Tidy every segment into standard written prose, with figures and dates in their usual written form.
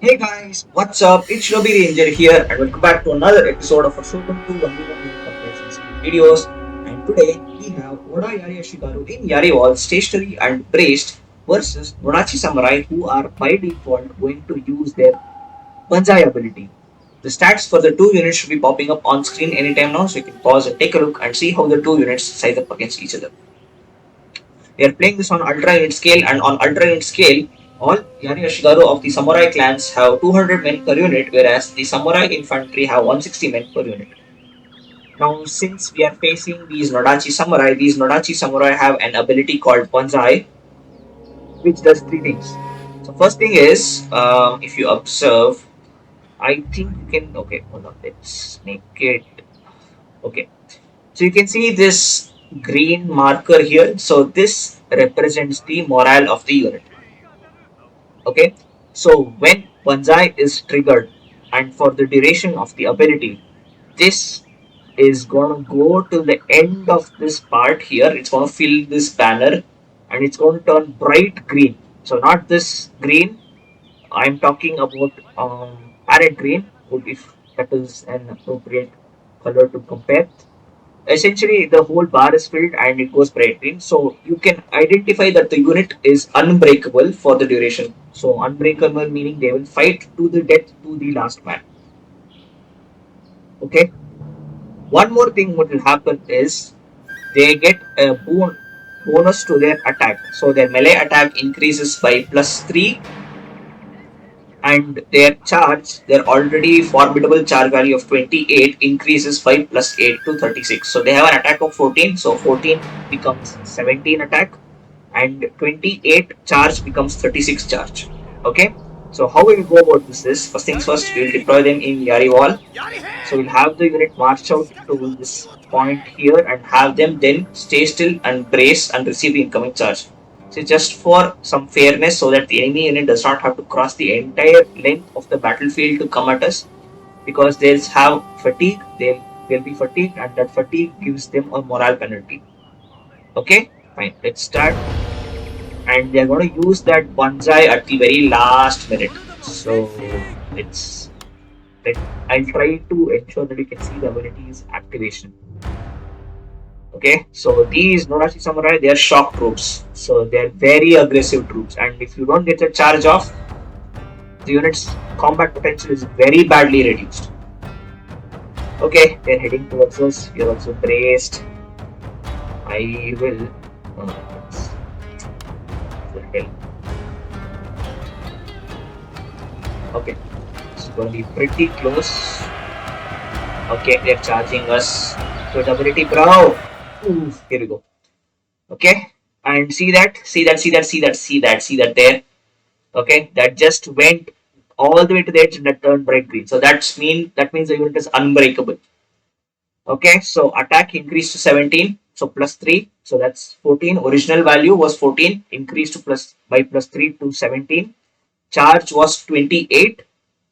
Hey guys, what's up? It's Shinobi Ranger here and welcome back to another episode of our Shogun 2 1v1 comparison series videos. And today we have Oda Yari Ashigaru in Yari Wall, Stationary and Braced versus Dachi Samurai who are by default going to use their Banzai ability. The stats for the two units should be popping up on screen anytime now, so you can pause and take a look and see how the two units size up against each other. We are playing this on Ultra Unit scale, and on Ultra Unit scale, all Yari Ashigaru of the Samurai clans have 200 men per unit, whereas the Samurai infantry have 160 men per unit. Now, since we are facing these Nodachi Samurai have an ability called Banzai, which does three things. So, first thing is, if you observe, I think you can. Okay, hold on, let's make it. Okay, so you can see this green marker here. So, this represents the morale of the unit. Okay, so when Banzai is triggered and for the duration of the ability, this is going to go to the end of this part here. It's going to fill this banner and it's going to turn bright green. So, not this green, I'm talking about parrot green, if that is an appropriate color to compare. Essentially, the whole bar is filled and it goes bright green, so you can identify that the unit is unbreakable for the duration. So unbreakable meaning they will fight to the death to the last man. Okay, one more thing what will happen is they get a bonus to their attack, so their melee attack increases by +3, and their already formidable charge value of 28 increases by +8 to 36. So they have an attack of 14, so 14 becomes 17 attack, and 28 charge becomes 36 charge. Okay, so how we will go about this is, first things first, we will deploy them in Yari Wall. So we'll have the unit march out to this point here and have them then stay still and brace and receive the incoming charge. So just for some fairness, so that the enemy unit does not have to cross the entire length of the battlefield to come at us, because they'll have fatigue, they'll be fatigued, and that fatigue gives them a morale penalty. Okay, fine, let's start. And they're going to use that bonsai at the very last minute. So let's I'll try to ensure that you can see the abilities activation. Okay, so these Nodachi Samurai, they are shock troops. So they're very aggressive troops, and if you don't get the charge off, the unit's combat potential is very badly reduced. Okay, they're heading towards us. You're also braced. I will. Okay, it's going to be pretty close. Okay, they're charging us. Good ability, bro. Ooh, here we go. Okay, and see that there. Okay, that just went all the way to the edge and that turned bright green. So that means the unit is unbreakable. Okay, so attack increased to 17, so +3, so that's 14. Original value was 14, increased to +3 to 17. Charge was 28,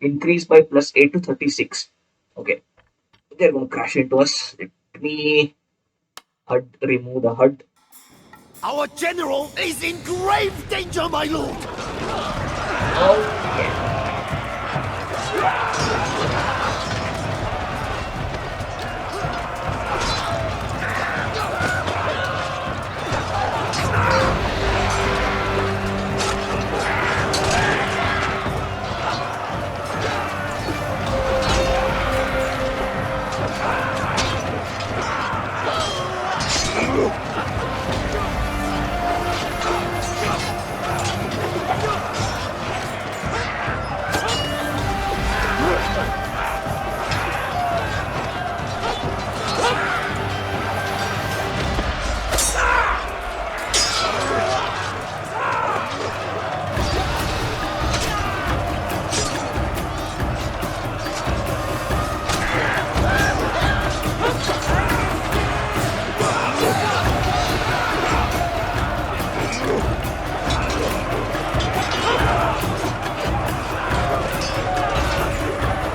increased by +8 to 36. Okay, they're going to crash into us. Let me remove the HUD. Our general is in grave danger, my lord! Oh, yeah.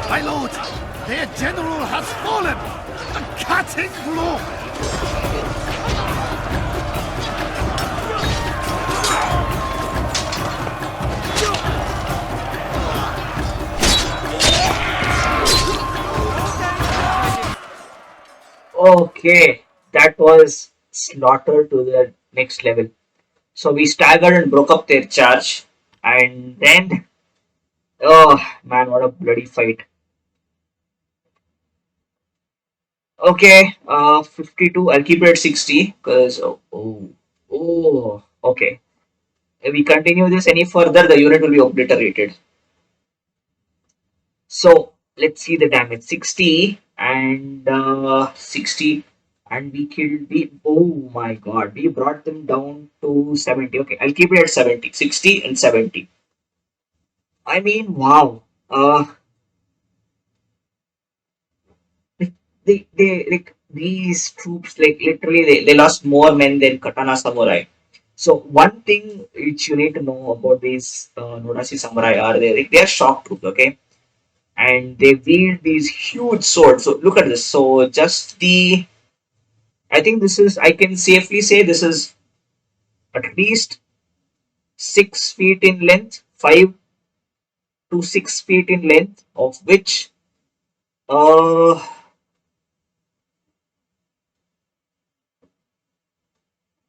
My lord, their general has fallen! A cutting blow! Okay, that was slaughter to the next level. So we staggered and broke up their charge, and then, oh man, what a bloody fight. Okay, 52. I'll keep it at 60 because okay. If we continue this any further, the unit will be obliterated. So let's see the damage 60 and 60, and we killed the. Oh my god, we brought them down to 70. Okay, I'll keep it at 70, 60 and 70. I mean, wow. They like these troops, like literally they lost more men than Katana Samurai. So one thing which you need to know about these Nodashi Samurai are they are shock troops, okay? And they wield these huge swords. So look at this. So just the I think this is I can safely say this is at least 6 feet in length, 5 to 6 feet in length, of which uh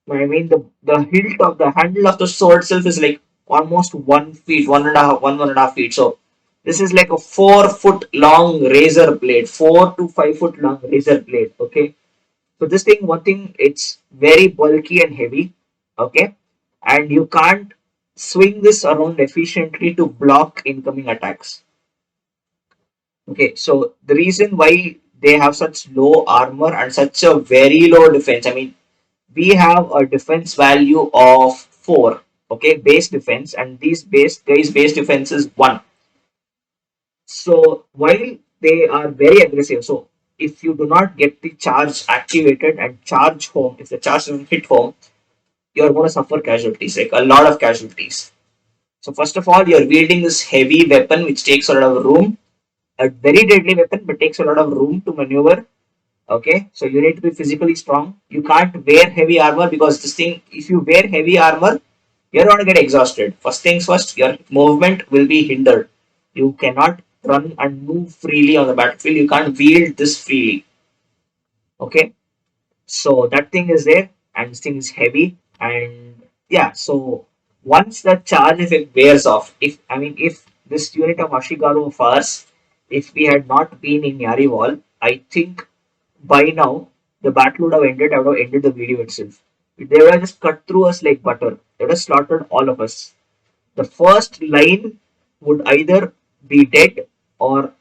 I mean the hilt of the handle of the sword itself is like almost 1 feet, 1.5 feet. So this is like a 4 foot long razor blade, 4 to 5 foot long razor blade. Okay, so this thing, one thing, it's very bulky and heavy. Okay, and you can't swing this around efficiently to block incoming attacks. Okay, so the reason why they have such low armor and such a very low defense, I mean, we have a defense value of 4, okay, base defense, and these base defense is 1. So while they are very aggressive, so if you do not get the charge activated and charge home, if the charge doesn't hit home, you're going to suffer casualties, like a lot of casualties. So first of all, you're wielding this heavy weapon which takes a lot of room, a very deadly weapon but takes a lot of room to maneuver. Okay, so you need to be physically strong. You can't wear heavy armor because this thing, if you wear heavy armor, you're going to get exhausted. First things first, your movement will be hindered. You cannot run and move freely on the battlefield. You can't wield this freely. Okay, so that thing is there, and this thing is heavy. And yeah, so once the charge effect wears off, if this unit of Ashigaru of ours, if we had not been in Yari Wall, I think by now the battle would have ended. I would have ended the video itself. They would have just cut through us like butter. They would have slaughtered all of us. The first line would either be dead, or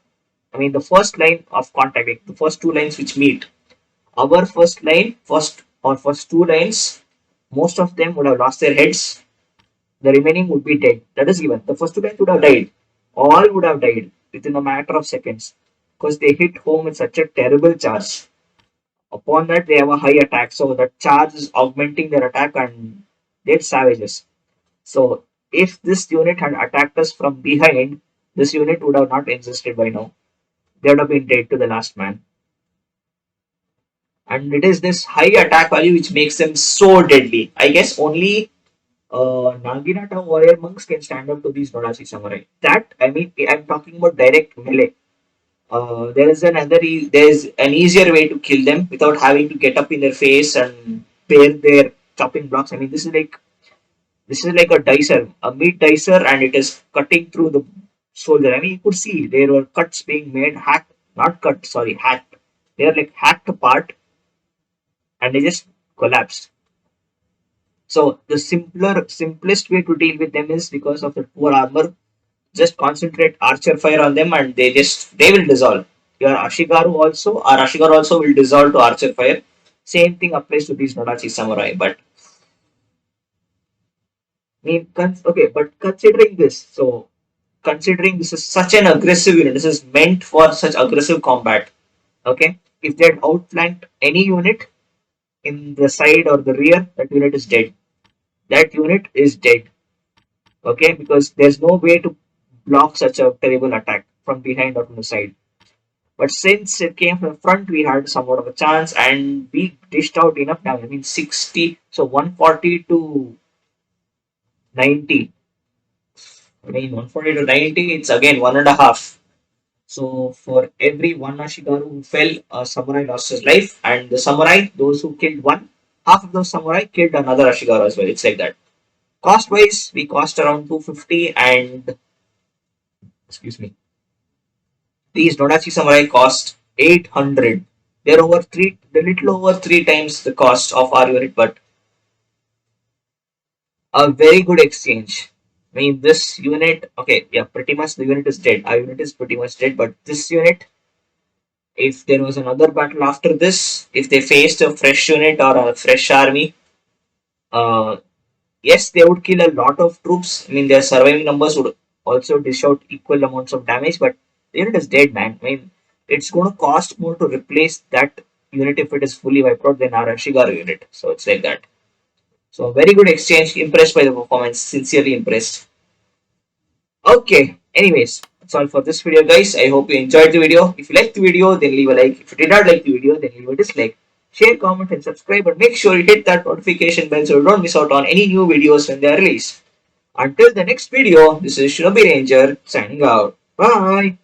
the first line of contact, like the first two lines which meet. Our first two lines, most of them would have lost their heads. The remaining would be dead. That is given. The first two lines would have died. All would have died within a matter of seconds because they hit home with such a terrible charge. Upon that, they have a high attack, so the charge is augmenting their attack, and they're savages. So, if this unit had attacked us from behind, this unit would have not existed by now. They would have been dead to the last man. And it is this high attack value which makes them so deadly. I guess only Naginata warrior monks can stand up to these Nodashi samurai. I'm talking about direct melee. There is an easier way to kill them without having to get up in their face and bear their chopping blocks. This is like a dicer, a meat dicer, and it is cutting through the soldier. You could see there were cuts being made, hacked, not cut, sorry, hacked. They are like hacked apart, and they just collapsed. So the simplest way to deal with them is, because of the poor armor, just concentrate archer fire on them, and they will dissolve. Our Ashigaru also will dissolve to archer fire. Same thing applies to these Nodachi samurai. But okay, but considering this is such an aggressive unit, this is meant for such aggressive combat. Okay, if they had outflanked any unit in the side or the rear, that unit is dead. That unit is dead. Okay, because there's no way to block such a terrible attack from behind or from the side. But since it came from the front, we had somewhat of a chance, and we dished out enough damage. 60, so 140 to 90. 140 to 90, it's again one and a half. So for every one Ashigaru who fell, a samurai lost his life, and the samurai, those who killed one, half of those samurai killed another Ashigaru as well. It's like that. Cost wise, we cost around 250, and excuse me, these Nodachi samurai cost 800. They're little over three times the cost of our unit, but a very good exchange. I mean, this unit, okay, yeah, pretty much the unit is dead. Our unit is pretty much dead, but this unit, if there was another battle after this, if they faced a fresh unit or a fresh army, uh, yes, they would kill a lot of troops. I mean, their surviving numbers would also dish out equal amounts of damage, but the unit is dead, man. I mean, it's going to cost more to replace that unit if it is fully wiped out than our Ashigaru unit. So it's like that. So very good exchange. Impressed by the performance. Sincerely impressed. Okay. Anyways, that's all for this video, guys. I hope you enjoyed the video. If you liked the video, then leave a like. If you did not like the video, then leave a dislike. Share, comment, and subscribe. And make sure you hit that notification bell so you don't miss out on any new videos when they are released. Until the next video, this is Shinobi Ranger signing out. Bye.